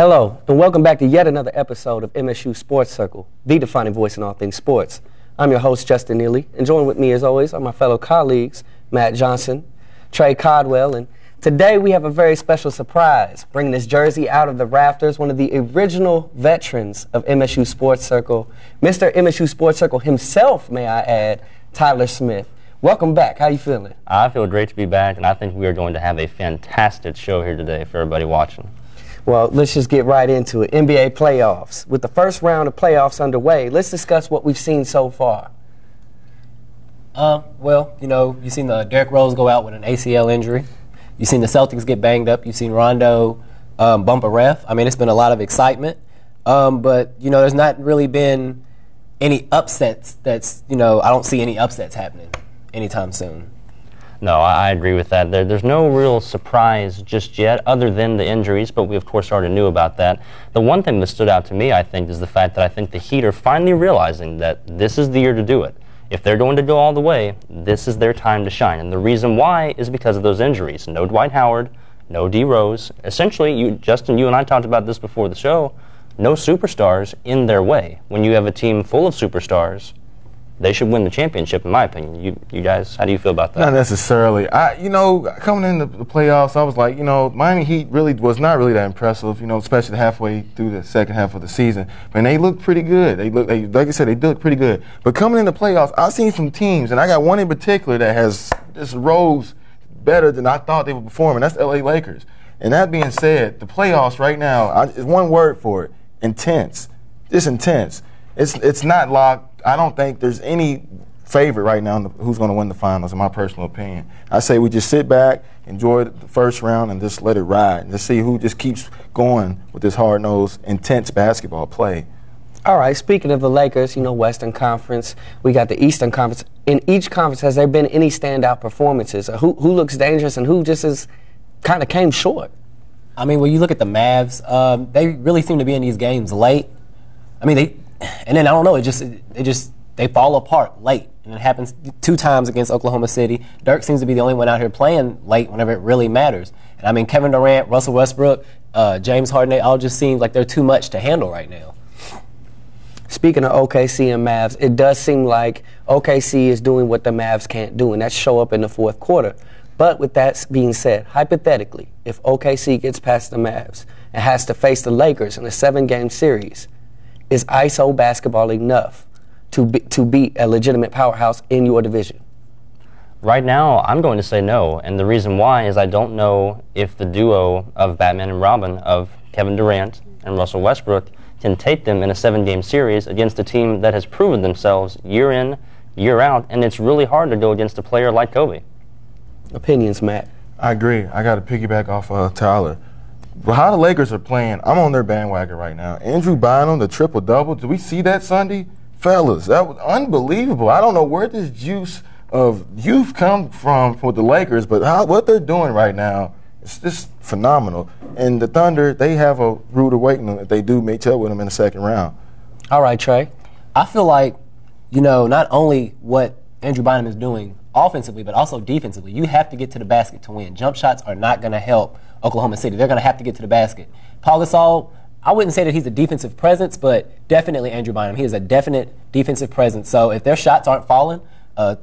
Hello, and welcome back to yet another episode of MSU Sports Circle, the defining voice in all things sports. I'm your host, Justin Neely, and joined with me, as always, are my fellow colleagues, Matt Johnson, Trey Codwell, and today we have a very special surprise, bringing his jersey out of the rafters, one of the original veterans of MSU Sports Circle, Mr. MSU Sports Circle himself, may I add, Tyler Smith. Welcome back. How you feeling? I feel great to be back, and I think we are going to have a fantastic show here today for everybody watching. Well, let's just get right into it. NBA playoffs. With the first round of playoffs underway, let's discuss what we've seen so far. You've seen the Derrick Rose go out with an ACL injury. You've seen the Celtics get banged up. You've seen Rondo bump a ref. I mean, it's been a lot of excitement. But there's not really been any upsets I don't see any upsets happening anytime soon. No, I agree with that. There's no real surprise just yet other than the injuries, but we, of course, already knew about that. The one thing that stood out to me, I think, is the fact that I think the Heat are finally realizing that this is the year to do it. If they're going to go all the way, this is their time to shine. And the reason why is because of those injuries. No Dwight Howard, no D. Rose. Essentially, Justin, you and I talked about this before the show, no superstars in their way. When you have a team full of superstars, they should win the championship, in my opinion. You guys, how do you feel about that? Not necessarily. Coming into the playoffs, I was like, Miami Heat really was not really that impressive, especially halfway through the second half of the season. And they looked pretty good. Like I said, they looked pretty good. But coming into the playoffs, I've seen some teams, and I got one in particular that has just rose better than I thought they were performing. That's the LA Lakers. And that being said, the playoffs right now, is one word for it: intense. Just intense. It's not locked. I don't think there's any favorite right now who's going to win the finals, in my personal opinion. I say we just sit back, enjoy the first round, and just let it ride. And just see who just keeps going with this hard-nosed, intense basketball play. All right, speaking of the Lakers, Western Conference, we got the Eastern Conference. In each conference, has there been any standout performances? Who looks dangerous and who just kind of came short? I mean, when you look at the Mavs, they really seem to be in these games late. I mean, and then I don't know, they fall apart late, and it happens 2 times against Oklahoma City. Dirk seems to be the only one out here playing late whenever it really matters. And I mean, Kevin Durant, Russell Westbrook, James Harden, they all just seem like they're too much to handle right now. Speaking of OKC and Mavs, it does seem like OKC is doing what the Mavs can't do, and that's show up in the fourth quarter. But with that being said, hypothetically, if OKC gets past the Mavs and has to face the Lakers in a 7-game series, is ISO basketball enough to beat a legitimate powerhouse in your division? Right now, I'm going to say no, and the reason why is I don't know if the duo of Batman and Robin of Kevin Durant and Russell Westbrook can take them in a 7-game series against a team that has proven themselves year in, year out, and it's really hard to go against a player like Kobe. Opinions, Matt? I agree. I got to piggyback off Tyler. Well, how the Lakers are playing, I'm on their bandwagon right now. Andrew Bynum, the triple-double, did we see that Sunday? Fellas, that was unbelievable. I don't know where this juice of youth come from for the Lakers, but what they're doing right now is just phenomenal. And the Thunder, they have a rude awakening if they do match up with them in the second round. All right, Trey. I feel like, not only what Andrew Bynum is doing offensively, but also defensively. You have to get to the basket to win. Jump shots are not going to help Oklahoma City. They're going to have to get to the basket. Paul Gasol, I wouldn't say that he's a defensive presence, but definitely Andrew Bynum. He is a definite defensive presence. So if their shots aren't falling,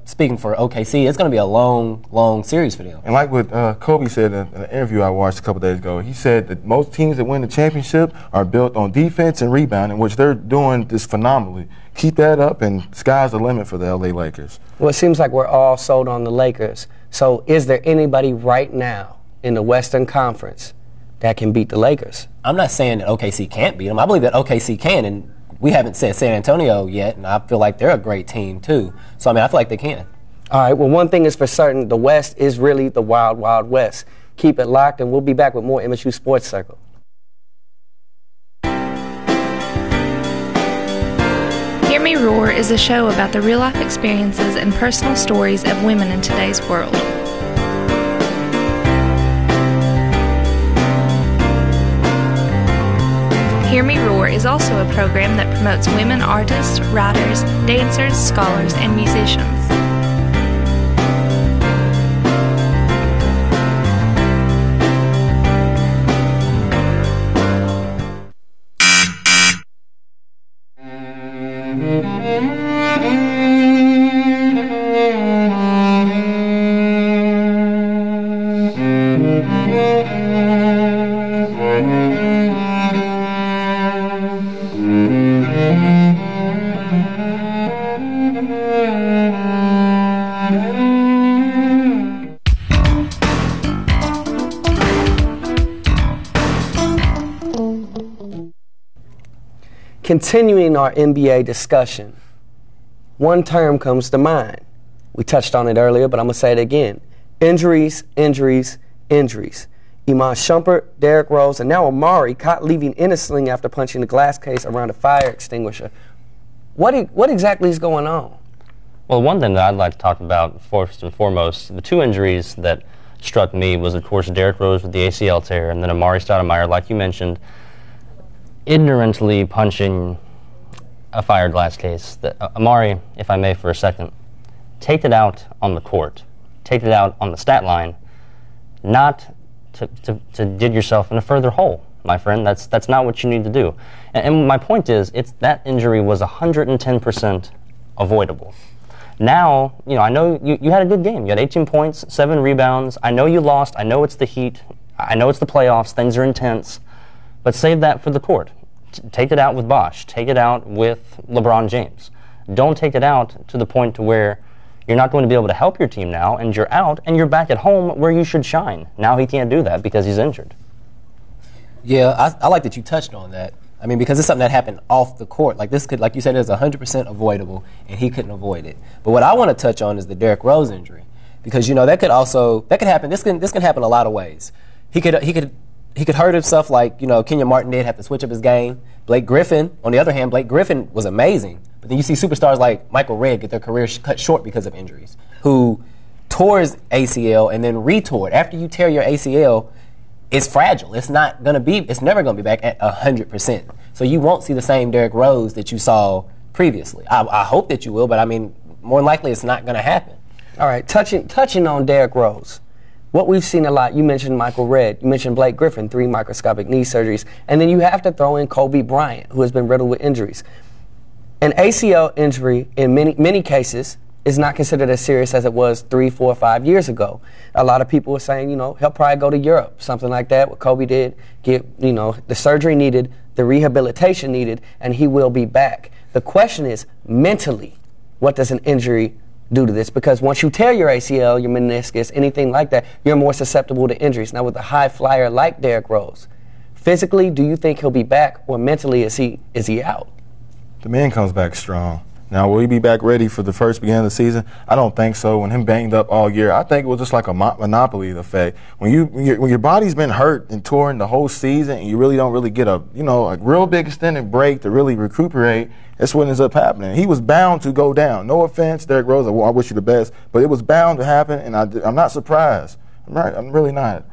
speaking for OKC, it's going to be a long, long series for them. And like what Kobe said in an interview I watched a couple days ago, he said that most teams that win the championship are built on defense and rebounding, which they're doing just phenomenally. Keep that up, and sky's the limit for the LA Lakers. Well, it seems like we're all sold on the Lakers. So is there anybody right now in the Western Conference that can beat the Lakers? I'm not saying that OKC can't beat them. I believe that OKC can, and we haven't said San Antonio yet, and I feel like they're a great team too. So, I mean, I feel like they can. All right, well, one thing is for certain, the West is really the wild, wild West. Keep it locked, and we'll be back with more MSU Sports Circle. Hear Me Roar is a show about the real-life experiences and personal stories of women in today's world. Hear Me Roar is also a program that promotes women artists, writers, dancers, scholars, and musicians. Continuing our NBA discussion, one term comes to mind. We touched on it earlier, but I'm going to say it again. Injuries, injuries, injuries. Iman Shumpert, Derrick Rose, and now Amari caught leaving innocently after punching the glass case around a fire extinguisher. What exactly is going on? Well, one thing that I'd like to talk about first and foremost, the two injuries that struck me was, of course, Derrick Rose with the ACL tear, and then Amari Stoudemire, like you mentioned, ignorantly punching a fire glass case. Amari, if I may for a second, take it out on the court. Take it out on the stat line, not to dig yourself in a further hole, my friend. That's not what you need to do. And my point is, that injury was 110% avoidable. Now, I know you had a good game. You had 18 points, 7 rebounds. I know you lost. I know it's the Heat. I know it's the playoffs. Things are intense. But save that for the court. Take it out with Bosh. Take it out with LeBron James. Don't take it out to the point to where you're not going to be able to help your team now, and you're out, and you're back at home where you should shine. Now he can't do that because he's injured. Yeah, I like that you touched on that. I mean, because it's something that happened off the court. Like this could, like you said, is 100% avoidable, and he couldn't avoid it. But what I want to touch on is the Derrick Rose injury, because that could happen. This can happen a lot of ways. He could hurt himself like Kenyon Martin did, have to switch up his game. Blake Griffin, on the other hand, Blake Griffin was amazing, but then you see superstars like Michael Redd get their careers cut short because of injuries, who tore his ACL and then re-tore it. After you tear your ACL, it's fragile. It's never going to be back at 100%. So you won't see the same Derrick Rose that you saw previously. I hope that you will, but I mean, more than likely it's not going to happen. All right, touching on Derrick Rose, what we've seen a lot, you mentioned Michael Redd, you mentioned Blake Griffin, 3 microscopic knee surgeries, and then you have to throw in Kobe Bryant, who has been riddled with injuries. An ACL injury, in many cases, is not considered as serious as it was 3, 4, 5 years ago. A lot of people are saying, he'll probably go to Europe, something like that, what Kobe did, get, the surgery needed, the rehabilitation needed, and he will be back. The question is, mentally, what does an injury do to this? Because once you tear your ACL, your meniscus, anything like that, you're more susceptible to injuries. Now, with a high flyer like Derrick Rose, physically, do you think he'll be back, or mentally is he out? The man comes back strong. Now, will he be back ready for the first beginning of the season? I don't think so. When him banged up all year, I think it was just like a monopoly effect. When your body's been hurt and torn the whole season, and you really don't really get a real big extended break to really recuperate, that's what ends up happening. He was bound to go down. No offense, Derrick Rose. I wish you the best, but it was bound to happen, and I'm not surprised. I'm really not.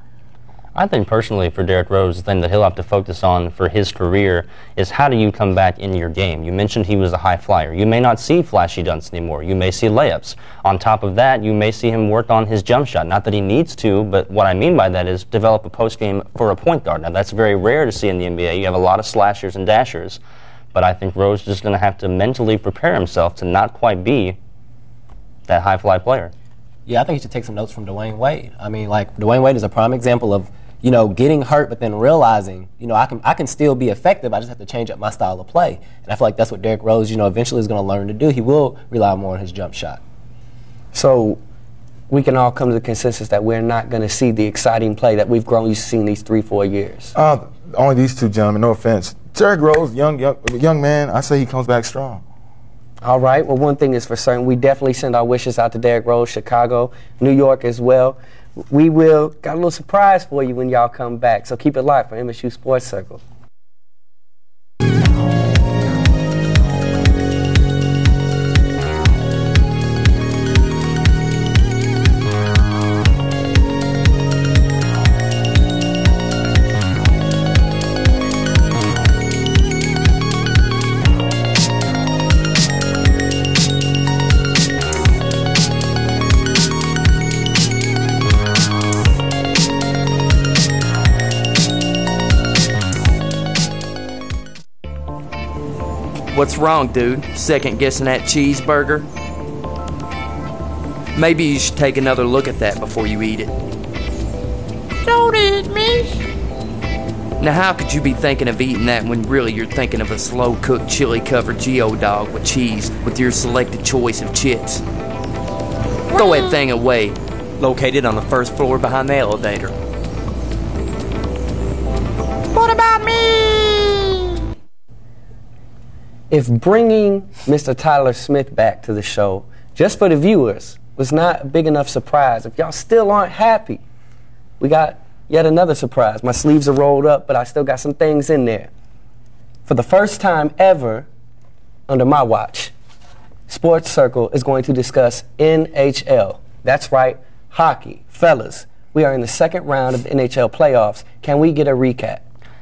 I think personally for Derrick Rose, the thing that he'll have to focus on for his career is how do you come back in your game. You mentioned he was a high flyer. You may not see flashy dunks anymore. You may see layups. On top of that, you may see him work on his jump shot. Not that he needs to, but what I mean by that is develop a post game for a point guard. Now that's very rare to see in the NBA. You have a lot of slashers and dashers, but I think Rose is just going to have to mentally prepare himself to not quite be that high fly player. Yeah, I think he should take some notes from Dwayne Wade. I mean, like Dwayne Wade is a prime example of getting hurt, but then realizing, I can still be effective. I just have to change up my style of play. And I feel like that's what Derrick Rose, eventually is going to learn to do. He will rely more on his jump shot. So we can all come to the consensus that we're not going to see the exciting play that we've grown used to seeing these 3-4 years. Only these two gentlemen, no offense. Derrick Rose, young man, I say he comes back strong. All right. Well, one thing is for certain. We definitely send our wishes out to Derrick Rose, Chicago, New York as well. We got a little surprise for you when y'all come back, so keep it live for MSU Sports Circle. What's wrong, dude? Second guessing that cheeseburger? Maybe you should take another look at that before you eat it. Don't eat me. Now, how could you be thinking of eating that when really you're thinking of a slow-cooked, chili-covered geodog with cheese with your selected choice of chips? Throw that thing away. Located on the first floor behind the elevator. What about me? If bringing Mr. Tyler Smith back to the show, just for the viewers, was not a big enough surprise, if y'all still aren't happy, we got yet another surprise. My sleeves are rolled up, but I still got some things in there. For the first time ever, under my watch, Sports Circle is going to discuss NHL. That's right, hockey. Fellas, we are in the second round of the NHL playoffs. Can we get a recap?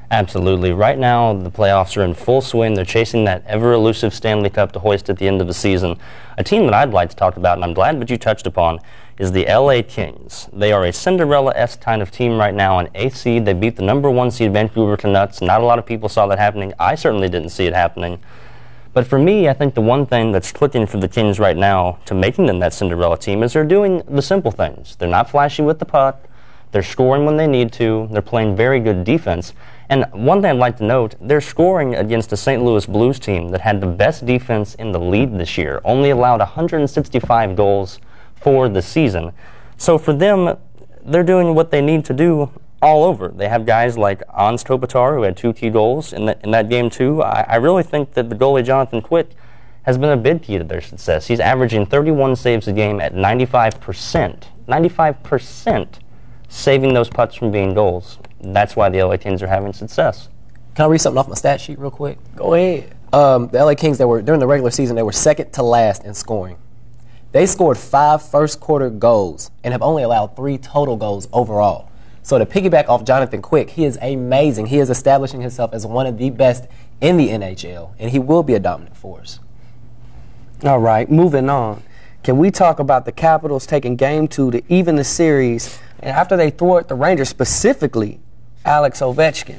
Absolutely. Right now, the playoffs are in full swing. They're chasing that ever-elusive Stanley Cup to hoist at the end of the season. A team that I'd like to talk about, and I'm glad that you touched upon, is the LA Kings. They are a Cinderella-esque kind of team right now, an 8th seed. They beat the number 1 seed Vancouver Canucks. Not a lot of people saw that happening. I certainly didn't see it happening. But for me, I think the one thing that's clicking for the Kings right now to making them that Cinderella team is they're doing the simple things. They're not flashy with the puck. They're scoring when they need to. They're playing very good defense. And one thing I'd like to note, they're scoring against the St. Louis Blues team that had the best defense in the league this year, only allowed 165 goals for the season. So for them, they're doing what they need to do all over. They have guys like Ans Kopitar, who had 2 key goals in that game too. I really think that the goalie Jonathan Quick has been a big key to their success. He's averaging 31 saves a game at 95%. 95% saving those pucks from being goals. That's why the LA Kings are having success. Can I read something off my stat sheet real quick? Go ahead. The LA Kings, during the regular season, they were second to last in scoring. They scored 5 first-quarter goals and have only allowed 3 total goals overall. So to piggyback off Jonathan Quick, he is amazing. He is establishing himself as one of the best in the NHL, and he will be a dominant force. All right, moving on. Can we talk about the Capitals taking Game 2 to even the series, and after they thwart the Rangers, specifically Alex Ovechkin?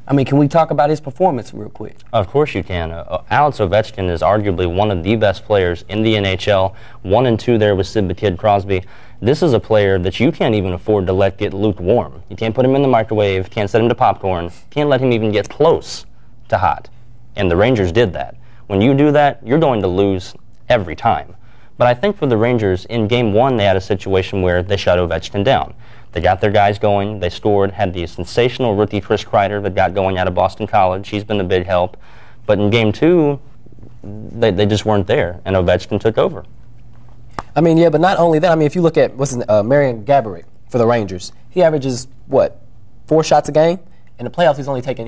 I mean, can we talk about his performance real quick? Of course you can. Alex Ovechkin is arguably one of the best players in the NHL. 1 and 2 there with Sid the Kid Crosby. This is a player that you can't even afford to let get lukewarm. You can't put him in the microwave, can't set him to popcorn, can't let him even get close to hot. And the Rangers did that. When you do that, you're going to lose every time. But I think for the Rangers, in Game 1, they had a situation where they shut Ovechkin down. They got their guys going, they scored, had the sensational rookie Chris Kreider that got going out of Boston College. He's been a big help. But in Game 2, they just weren't there, and Ovechkin took over. I mean, yeah, but not only that. I mean, if you look at Marian Gaborik for the Rangers, he averages, 4 shots a game? In the playoffs,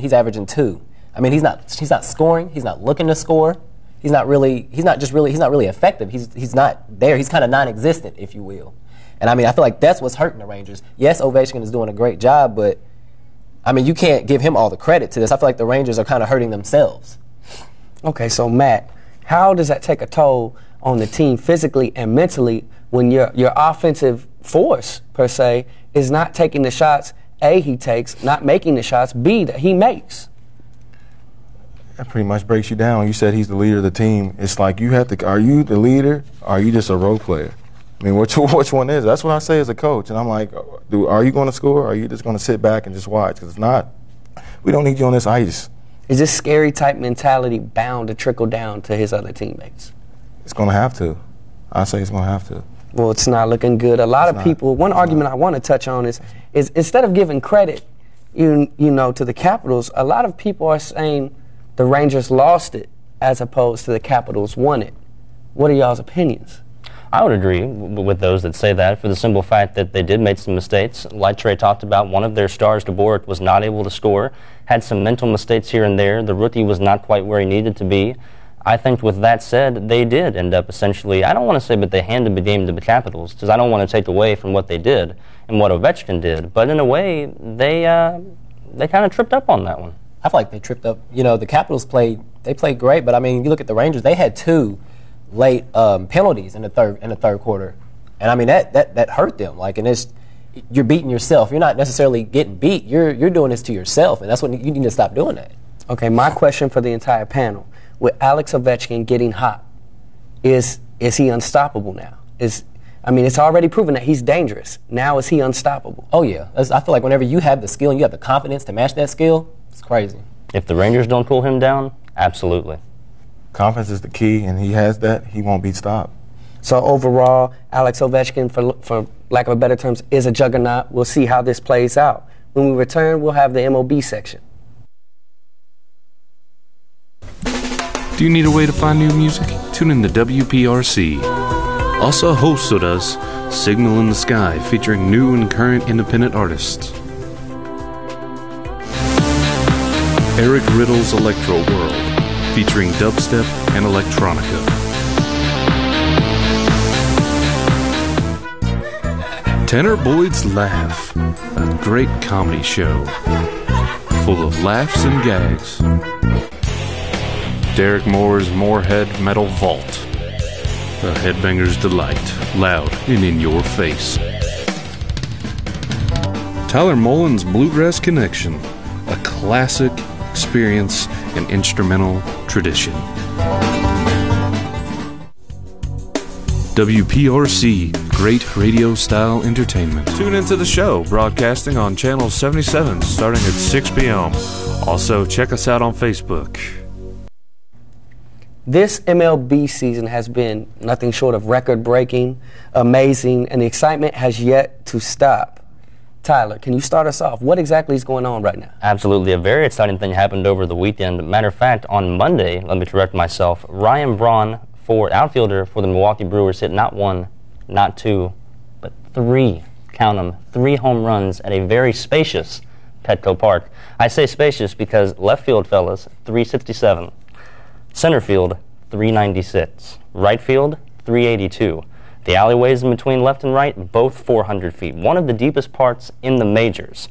he's averaging 2. I mean, he's not scoring, he's not looking to score. He's not really effective. He's not there. He's kind of non-existent, if you will. And I mean, I feel like that's what's hurting the Rangers. Yes, Ovechkin is doing a great job, but I mean, you can't give him all the credit to this. I feel like the Rangers are kind of hurting themselves. Okay, so Matt, how does that take a toll on the team physically and mentally when your offensive force, per se, is not taking the shots, A, he takes, not making the shots, B, that he makes? That pretty much breaks you down. You said he's the leader of the team. It's like you have to, are you the leader or are you just a role player? I mean, which one is it? That's what I say as a coach. And I'm like, are you going to score or are you just going to sit back and just watch? Because if not, we don't need you on this ice. Is this scary type mentality bound to trickle down to his other teammates? It's going to have to. I say it's going to have to. Well, it's not looking good. A lot of people, one argument I want to touch on is instead of giving credit, you know, to the Capitals, a lot of people are saying the Rangers lost it as opposed to the Capitals won it. What are y'all's opinions? I would agree with those that say that for the simple fact that they did make some mistakes. Like Trey talked about, one of their stars, Gaborik, was not able to score, had some mental mistakes here and there. The rookie was not quite where he needed to be. I think with that said, they did end up essentially, I don't want to say that they handed the game to the Capitals, because I don't want to take away from what they did and what Ovechkin did, but in a way, they kind of tripped up on that one. I feel like they tripped up. You know, the Capitals played great, but I mean, you look at the Rangers, they had 2 late penalties in the third quarter, and I mean that hurt them. Like, and you're beating yourself. You're not necessarily getting beat. You're doing this to yourself, and that's what you need to stop doing that. Okay, my question for the entire panel: with Alex Ovechkin getting hot, is he unstoppable now? I mean, it's already proven that he's dangerous. Now is he unstoppable? Oh, yeah. I feel like whenever you have the skill and you have the confidence to match that skill, it's crazy. If the Rangers don't pull him down, absolutely. Confidence is the key, and he has that. He won't be stopped. So overall, Alex Ovechkin, for lack of a better terms, is a juggernaut. We'll see how this plays out. When we return, we'll have the MLB section. Do you need a way to find new music? Tune in to WPRC. Also hosts with us, Signal in the Sky, featuring new and current independent artists. Eric Riddle's Electro World, featuring dubstep and electronica. Tanner Boyd's Laugh, a great comedy show, full of laughs and gags. Derek Moore's Moorhead Metal Vault, a headbanger's delight, loud and in your face. Tyler Mullen's Bluegrass Connection, a classic experience and instrumental tradition. WPRC, great radio-style entertainment. Tune into the show, broadcasting on Channel 77 starting at 6 p.m. Also, check us out on Facebook. This MLB season has been nothing short of record-breaking, amazing, and the excitement has yet to stop. Tyler, can you start us off? What exactly is going on right now? Absolutely. A very exciting thing happened over the weekend. Matter of fact, on Monday, let me correct myself, Ryan Braun, outfielder for the Milwaukee Brewers, hit not one, not two, but three, count them, 3 home runs at a very spacious Petco Park. I say spacious because left field, fellas, 367. Center field, 396. Right field, 382. The alleyways in between left and right, both 400 feet. One of the deepest parts in the majors.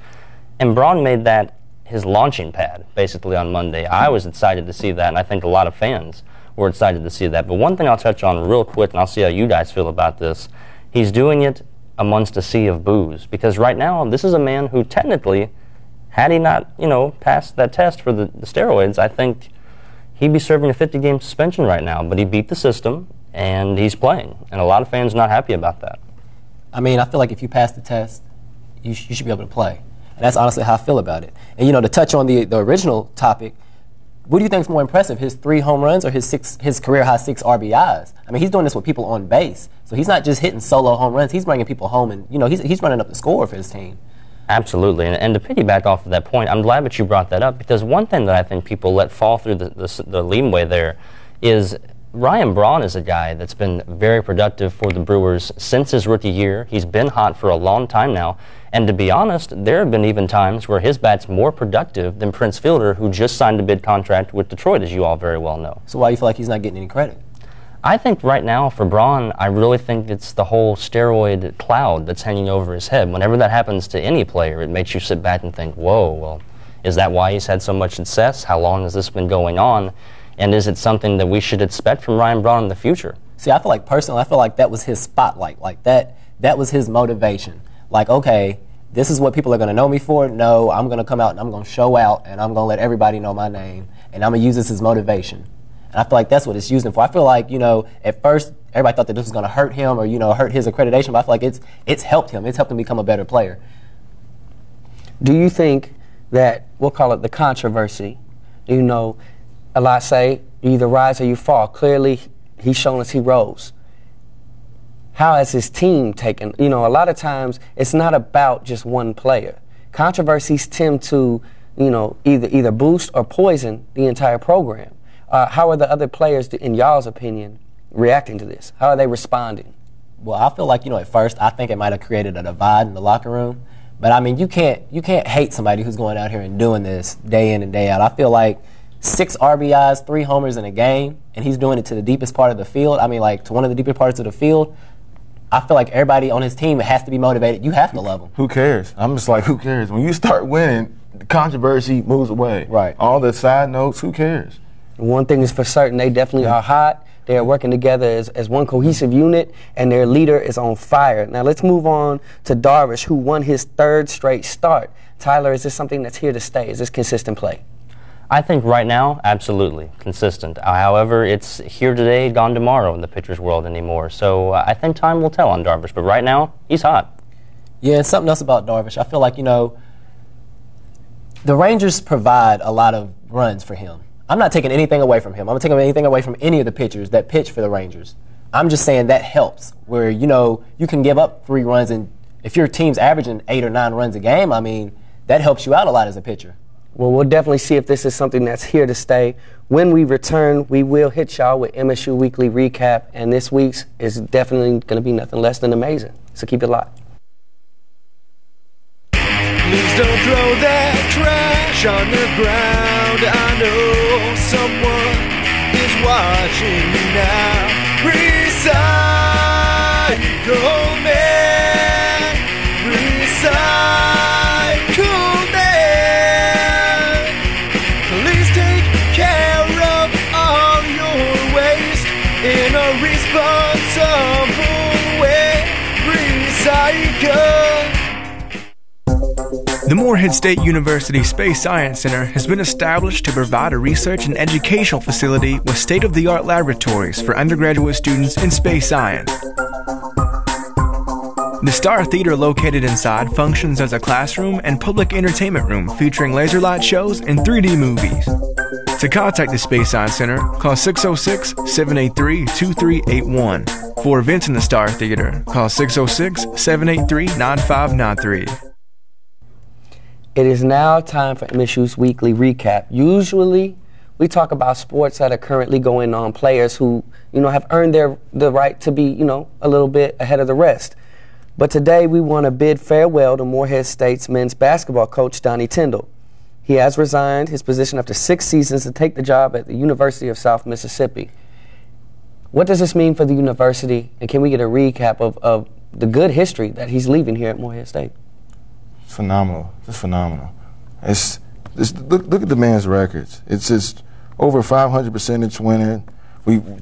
And Braun made that his launching pad, basically, on Monday. I was excited to see that, and I think a lot of fans were excited to see that. But one thing I'll touch on real quick, and I'll see how you guys feel about this, he's doing it amongst a sea of boos. Because right now, this is a man who technically, had he not, passed that test for the steroids, I think he'd be serving a 50-game suspension right now. But he beat the system, and he's playing. And a lot of fans are not happy about that. I mean, I feel like if you pass the test, you should be able to play. And that's honestly how I feel about it. And, to touch on the original topic, what do you think is more impressive, his 3 home runs or his career-high 6 RBIs? I mean, he's doing this with people on base. So he's not just hitting solo home runs. He's bringing people home, and, he's running up the score for his team. Absolutely. And to piggyback off of that point, I'm glad that you brought that up, because one thing that I think people let fall through the leeway there is Ryan Braun is a guy that's been very productive for the Brewers since his rookie year. He's been hot for a long time now. And to be honest, there have been even times where his bat's more productive than Prince Fielder, who just signed a bid contract with Detroit, as you all very well know. So why do you feel like he's not getting any credit? I think right now for Braun, I really think it's the whole steroid cloud that's hanging over his head. Whenever that happens to any player, it makes you sit back and think, whoa, well, is that why he's had so much success? How long has this been going on? And is it something that we should expect from Ryan Braun in the future? See, I feel like personally, that was his spotlight. Like that was his motivation. Like, okay, this is what people are going to know me for. No, I'm going to come out and I'm going to show out and I'm going to let everybody know my name and I'm going to use this as motivation. And I feel like that's what it's using for. I feel like, at first everybody thought that this was going to hurt him or, hurt his accreditation, but I feel like it's helped him. It's helped him become a better player. Do you think that, we'll call it the controversy, a lot say you either rise or you fall. Clearly, he's shown us he rose. How has his team taken? A lot of times it's not about just one player. Controversies tend to, either boost or poison the entire program. How are the other players, in y'all's opinion, reacting to this? How are they responding? Well, I feel like, at first I think it might have created a divide in the locker room. But I mean, you can't hate somebody who's going out here and doing this day in and day out. I feel like 6 RBIs, 3 homers in a game, and he's doing it to the deepest part of the field. I mean, like, to one of the deepest parts of the field. I feel like everybody on his team has to be motivated. You have to love him. Who cares? I'm just like, who cares? When you start winning, the controversy moves away. Right. All the side notes, who cares? One thing is for certain, they definitely are hot. They are working together as one cohesive unit, and their leader is on fire. Now let's move on to Darvish, who won his 3rd straight start. Tyler, is this something that's here to stay? Is this consistent play? I think right now, absolutely, consistent. However, it's here today, gone tomorrow in the pitcher's world anymore. So I think time will tell on Darvish. But right now, he's hot. Yeah, and something else about Darvish. I feel like, the Rangers provide a lot of runs for him. I'm not taking anything away from him. I'm not taking anything away from any of the pitchers that pitch for the Rangers. I'm just saying that helps, where, you can give up 3 runs, and if your team's averaging 8 or 9 runs a game, I mean, that helps you out a lot as a pitcher. Well, we'll definitely see if this is something that's here to stay. When we return, we will hit y'all with MSU Weekly Recap, and this week's is definitely going to be nothing less than amazing. So keep it locked. Please don't throw that trash on the ground. I know someone is watching you now. Recycle man, recycle man. Please take care of all your waste in a responsible way. Recycle. The Morehead State University Space Science Center has been established to provide a research and educational facility with state-of-the-art laboratories for undergraduate students in space science. The Star Theater located inside functions as a classroom and public entertainment room featuring laser light shows and 3D movies. To contact the Space Science Center, call 606-783-2381. For events in the Star Theater, call 606-783-9593. It is now time for MSU's Weekly Recap. Usually, we talk about sports that are currently going on, players who, have earned the right to be, a little bit ahead of the rest. But today, we want to bid farewell to Morehead State's men's basketball coach, Donnie Tyndall. He has resigned his position after 6 seasons to take the job at the University of South Mississippi. What does this mean for the university, and can we get a recap of the good history that he's leaving here at Morehead State? Phenomenal, just phenomenal. It's look at the man's records. It's just over 500% winning.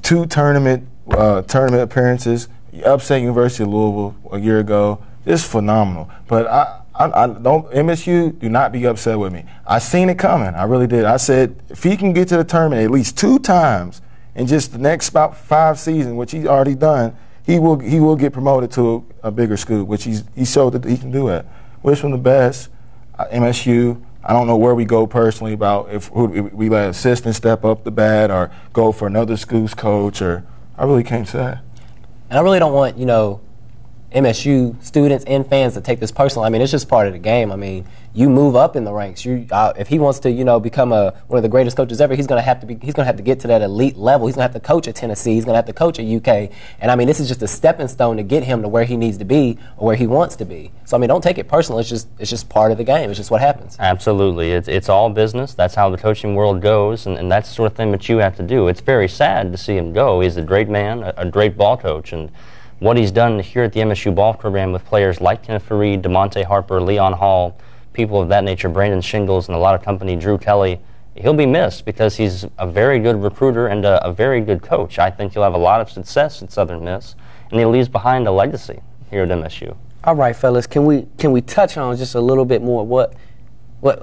2 tournament appearances. He upset University of Louisville a year ago. Just phenomenal. But I don't. MSU, do not be upset with me. I seen it coming. I really did. I said if he can get to the tournament at least 2 times in just the next about 5 seasons, which he's already done, he will get promoted to a bigger school, which he showed that he can do it. Wish him the best. MSU, I don't know where we go personally about if we let assistants step up the bat or go for another school's coach, or I really can't say. And I really don't want, MSU students and fans to take this personal. I mean, it's just part of the game. I mean, you move up in the ranks. If he wants to, become one of the greatest coaches ever, he's going to have to get to that elite level. He's going to have to coach at Tennessee. He's going to have to coach at UK. And I mean, this is just a stepping stone to get him to where he needs to be or where he wants to be. So I mean, don't take it personal. It's just part of the game. It's just what happens. Absolutely, it's all business. That's how the coaching world goes, and that's the sort of thing that you have to do. It's very sad to see him go. He's a great man, a great ball coach, and what he's done here at the MSU ball program with players like Kenneth Fareed, DeMonte Harper, Leon Hall, people of that nature, Brandon Shingles, and a lot of company, Drew Kelly, he'll be missed because he's a very good recruiter and a very good coach. I think he'll have a lot of success at Southern Miss, and he leaves behind a legacy here at MSU. All right, fellas, can we touch on just a little bit more what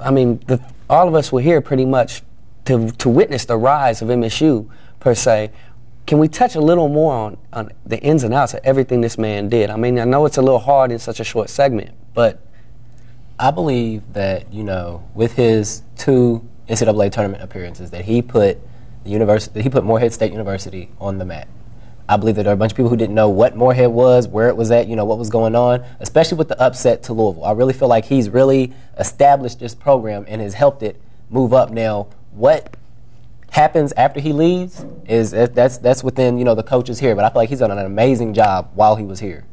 I mean? All of us were here pretty much to witness the rise of MSU per se. Can we touch a little more on the ins and outs of everything this man did? I mean, I know it's a little hard in such a short segment, but I believe that, with his 2 NCAA tournament appearances, that he put Morehead State University on the map. I believe that there are a bunch of people who didn't know what Morehead was, where it was at, what was going on, especially with the upset to Louisville. I really feel like he's really established this program and has helped it move up. Now, what happens after he leaves that's within the coaches here, but I feel like he's done an amazing job while he was here.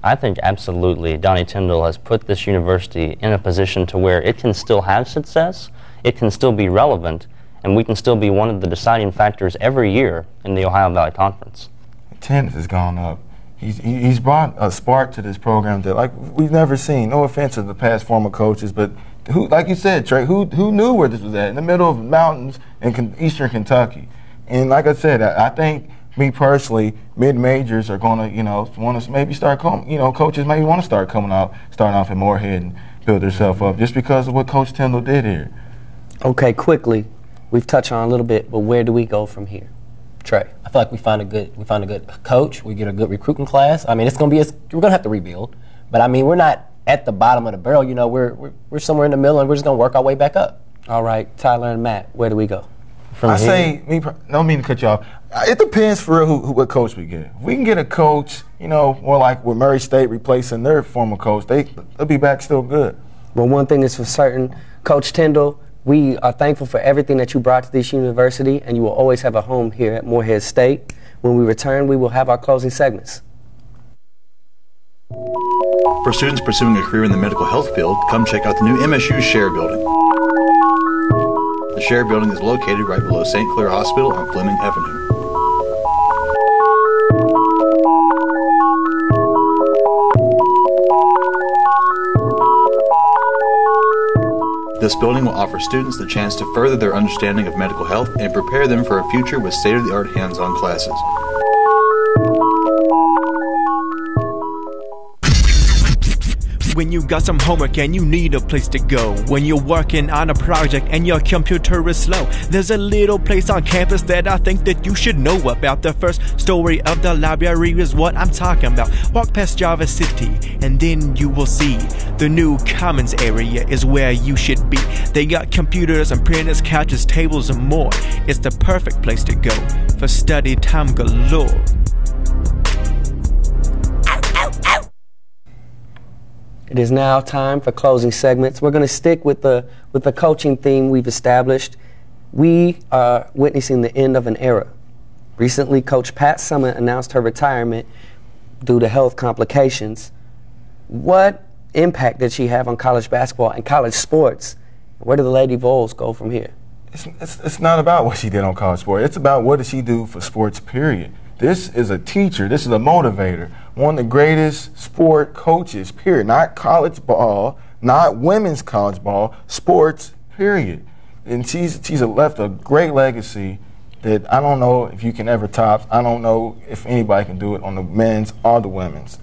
I think absolutely Donnie Tyndall has put this university in a position to where it can still have success, it can still be relevant, and we can still be one of the deciding factors every year in the Ohio Valley Conference. Attendance has gone up. He's brought a spark to this program that we've never seen. No offense to the past former coaches, but who, like you said, Trey, who knew where this was at? In the middle of mountains in eastern Kentucky. And like I said, I think, me personally, mid-majors are going to, want to maybe start, coaches maybe want to starting off at Morehead and build themselves up just because of what Coach Tyndall did here. Okay, quickly, we've touched on a little bit, but where do we go from here? Trey. I feel like we find a good coach. We get a good recruiting class. I mean, we're gonna have to rebuild, but I mean, we're not at the bottom of the barrel. You know, we're somewhere in the middle, and we're just gonna work our way back up. All right, Tyler and Matt, where do we go? Don't mean to cut you off. It depends for real what coach we get. If we can get a coach, you know, more like with Murray State replacing their former coach, they'll be back still good. Well, one thing is for certain, Coach Tyndall, we are thankful for everything that you brought to this university, and you will always have a home here at Morehead State. When we return, we will have our closing segments. For students pursuing a career in the medical health field, come check out the new MSU Share Building. The Share Building is located right below St. Clair Hospital on Fleming Avenue. This building will offer students the chance to further their understanding of medical health and prepare them for a future with state-of-the-art hands-on classes. When you got some homework and you need a place to go. When you're working on a project and your computer is slow. There's a little place on campus that I think that you should know about. The first story of the library is what I'm talking about. Walk past Java City and then you will see the new commons area is where you should be. They got computers and printers, couches, tables and more. It's the perfect place to go for study time galore. It is now time for closing segments. We're going to stick with the coaching theme we've established. We are witnessing the end of an era. Recently, Coach Pat Summitt announced her retirement due to health complications. What impact did she have on college basketball and college sports? Where do the Lady Vols go from here? It's not about what she did on college sport. It's about what did she do for sports, period. This is a teacher. This is a motivator. One of the greatest sport coaches, period. Not college ball, not women's college ball, sports, period. And she's left a great legacy that I don't know if you can ever top. I don't know if anybody can do it on the men's or the women's.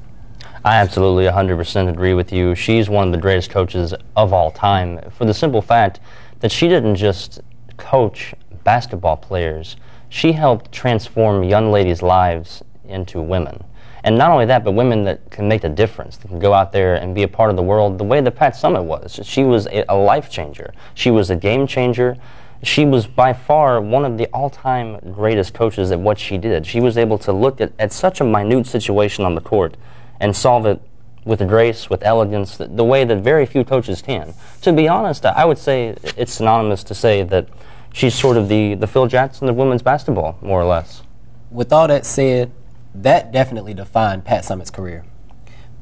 I absolutely 100% agree with you. She's one of the greatest coaches of all time for the simple fact that she didn't just coach basketball players. She helped transform young ladies' lives into women. And not only that, but women that can make a difference, that can go out there and be a part of the world the way that Pat Summitt was. She was a life changer. She was a game changer. She was by far one of the all-time greatest coaches at what she did. She was able to look at such a minute situation on the court and solve it with grace, with elegance, the way that very few coaches can. To be honest, I would say it's synonymous to say that she's sort of the Phil Jackson of women's basketball, more or less. With all that said, that definitely defined Pat Summitt's career.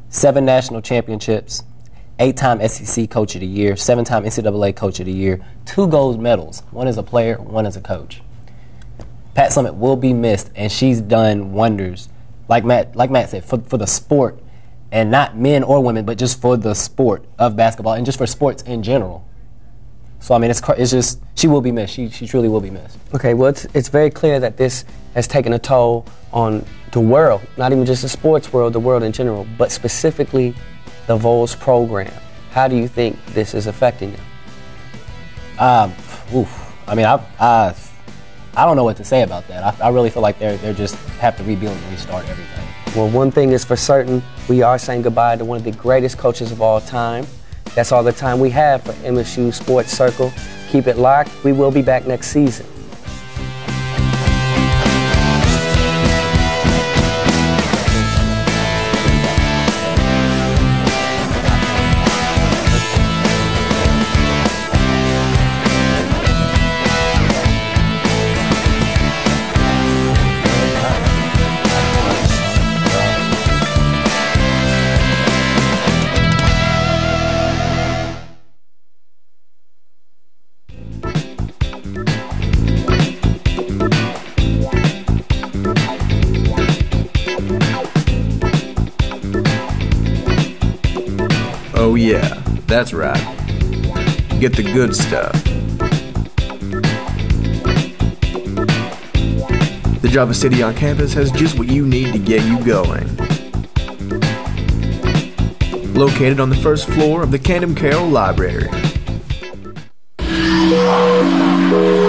7 national championships, 8-time SEC Coach of the Year, 7-time NCAA Coach of the Year, 2 gold medals. One as a player, one as a coach. Pat Summitt will be missed, and she's done wonders, like Matt said, for the sport, and not men or women, but just for the sport of basketball and just for sports in general. So, I mean, it's just, she will be missed. She truly will be missed. Okay, well, it's very clear that this has taken a toll on the world, not even just the sports world, the world in general, but specifically the Vols program. How do you think this is affecting them? I mean, I don't know what to say about that. I really feel like they're just have to rebuild and restart everything. Well, one thing is for certain, we are saying goodbye to one of the greatest coaches of all time. That's all the time we have for MSU Sports Circle. Keep it locked. We will be back next season. Oh yeah, that's right. Get the good stuff. The Java City on campus has just what you need to get you going. Located on the first floor of the Camden Carroll Library. Bye.